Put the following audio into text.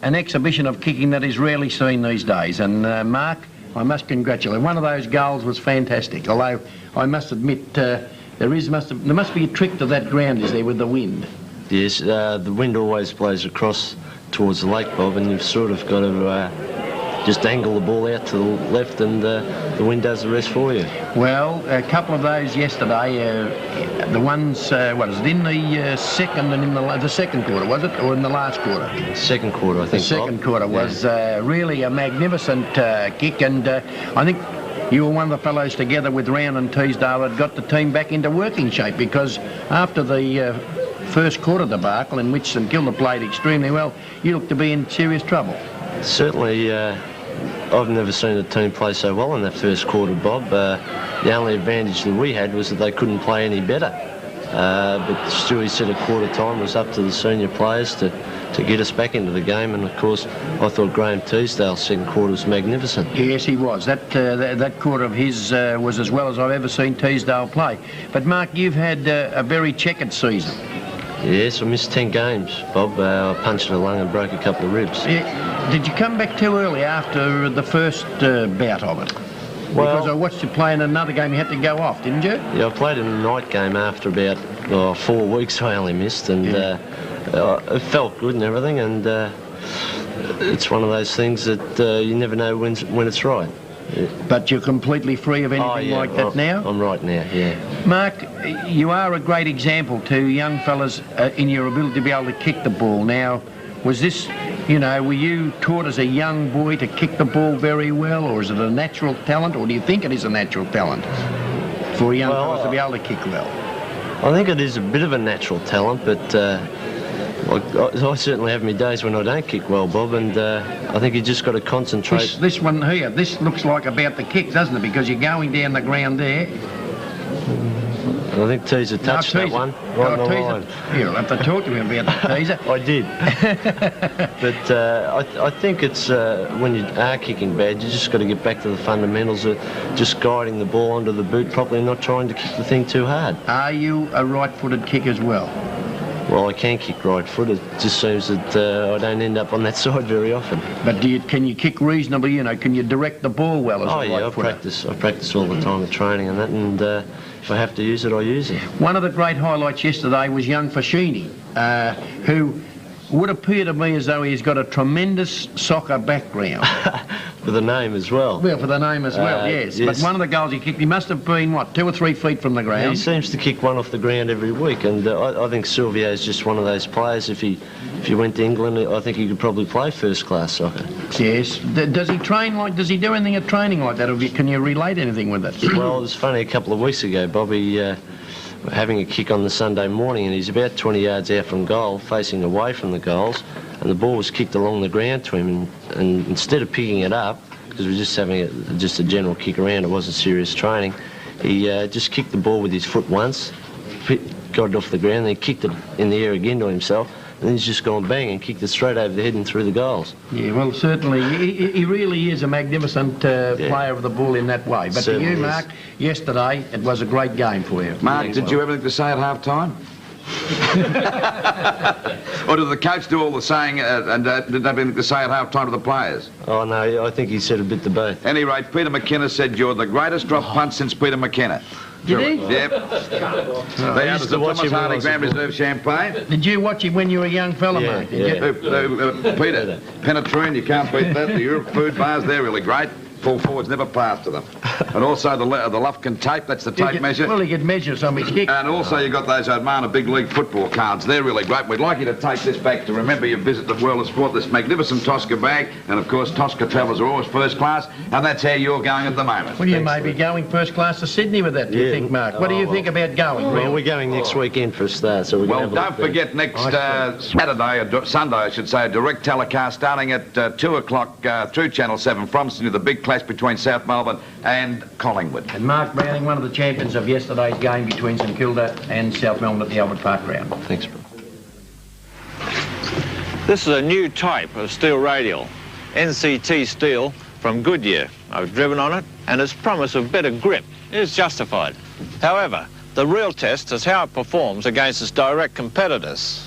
An exhibition of kicking that is rarely seen these days, and Mark, I must congratulate. One of those goals was fantastic, although I must admit there must be a trick to that ground, is there, with the wind? Yes, the wind always blows across towards the lake, Bob, and you've sort of got to just angle the ball out to the left, and the wind does the rest for you. Well, a couple of those yesterday, the ones, what is it, in the second and in the second quarter, was it, or in the last quarter? Second quarter, I think. The second quarter was really a magnificent kick, and I think you were one of the fellows together with Round and Teesdale that got the team back into working shape, because after the first quarter debacle, in which St Kilda played extremely well, you looked to be in serious trouble. Certainly, I've never seen a team play so well in that first quarter, Bob. The only advantage that we had was that they couldn't play any better. But Stewie said at quarter time was up to the senior players to get us back into the game, and of course I thought Graham Teesdale's second quarter was magnificent. Yes, he was. That quarter of his was as well as I've ever seen Teesdale play. But Mark, you've had a very checkered season. Yes, I missed 10 games, Bob. I punctured a lung and broke a couple of ribs. Did you come back too early after the first bout of it? Well, because I watched you play in another game, you had to go off, didn't you? Yeah, I played in a night game after about 4 weeks I only missed, and it felt good and everything, and it's one of those things that you never know when it's right. Yeah. But you're completely free of anything like that now? I'm right now, yeah. Mark, you are a great example to young fellas in your ability to be able to kick the ball. Now, was this, were you taught as a young boy to kick the ball very well, or is it a natural talent, or do you think it is a natural talent for young fellas to be able to kick well? I think it is a bit of a natural talent, but I certainly have my days when I don't kick well, Bob, and I think you just got to concentrate. This one here, this looks like about the kick, doesn't it? Because you're going down the ground there. I think Teaser touched that one. Right on the line. You'll have to talk to him about the Teaser. I did. But I think it's when you are kicking bad, you just got to get back to the fundamentals of just guiding the ball onto the boot properly and not trying to kick the thing too hard. Are you a right-footed kick as well? Well, I can kick right foot. It just seems that I don't end up on that side very often. But can you kick reasonably? Can you direct the ball well as a right footer? I practice all the time with training and that, and if I have to use it, I use it. One of the great highlights yesterday was young Fashini, who would appear to me as though he's got a tremendous soccer background. For the name as well. Well, for the name as well, yes. But one of the goals he kicked, he must have been, 2 or 3 feet from the ground? Yeah, he seems to kick one off the ground every week, and I think Silvio's just one of those players. If he went to England, I think he could probably play first-class soccer. Yes. Does he do anything at training like that, or can you relate anything with it? Well, it was funny, a couple of weeks ago, Bobby, having a kick on the Sunday morning, and he's about 20 yards out from goal, facing away from the goals, and the ball was kicked along the ground to him, and instead of picking it up, because we were just having a general kick around, it wasn't serious training, he just kicked the ball with his foot once, got it off the ground, then he kicked it in the air again to himself, and then he's just gone bang and kicked it straight over the head and through the goals. Yeah, well, certainly, he really is a magnificent player of the ball in that way. But certainly to you, Mark, yesterday, it was a great game for you. Mark, did you have anything to say at half-time? Or did the coach do all the saying and didn't have anything to say at half-time to the players? Oh, no, I think he said a bit to both. At any rate, Peter McKenna said you're the greatest drop punt since Peter McKenna. Did he? Yep. The owners of Thomas Hardy Grand Reserve Champagne. Did you watch him when you were a young fella, mate? Peter, Penetrine, you can't beat that. The Europe food bars, they're really great. Full forwards never pass to them. And also the Lufkin tape, that's the tape measure. Well, he could measure some of his kicks. And also you got those Odmana Big League football cards. They're really great. We'd like you to take this back to remember your visit to the world of sport, this magnificent Tosca bag. And of course, Tosca travellers are always first class, and that's how you're going at the moment. Well, you may be going first class to Sydney with that, do you think, Mark? What do you think about going? Well, we're going next weekend for a start, so we're going to have don't forget next Saturday, or Sunday, I should say, a direct telecast starting at 2 o'clock through Channel 7 from Sydney, the big clash between South Melbourne and Collingwood. And Mark Browning, one of the champions of yesterday's game between St Kilda and South Melbourne at the Albert Park ground. Thanks, bro. This is a new type of steel radial, NCT steel from Goodyear. I've driven on it, and its promise of better grip is justified. However, the real test is how it performs against its direct competitors.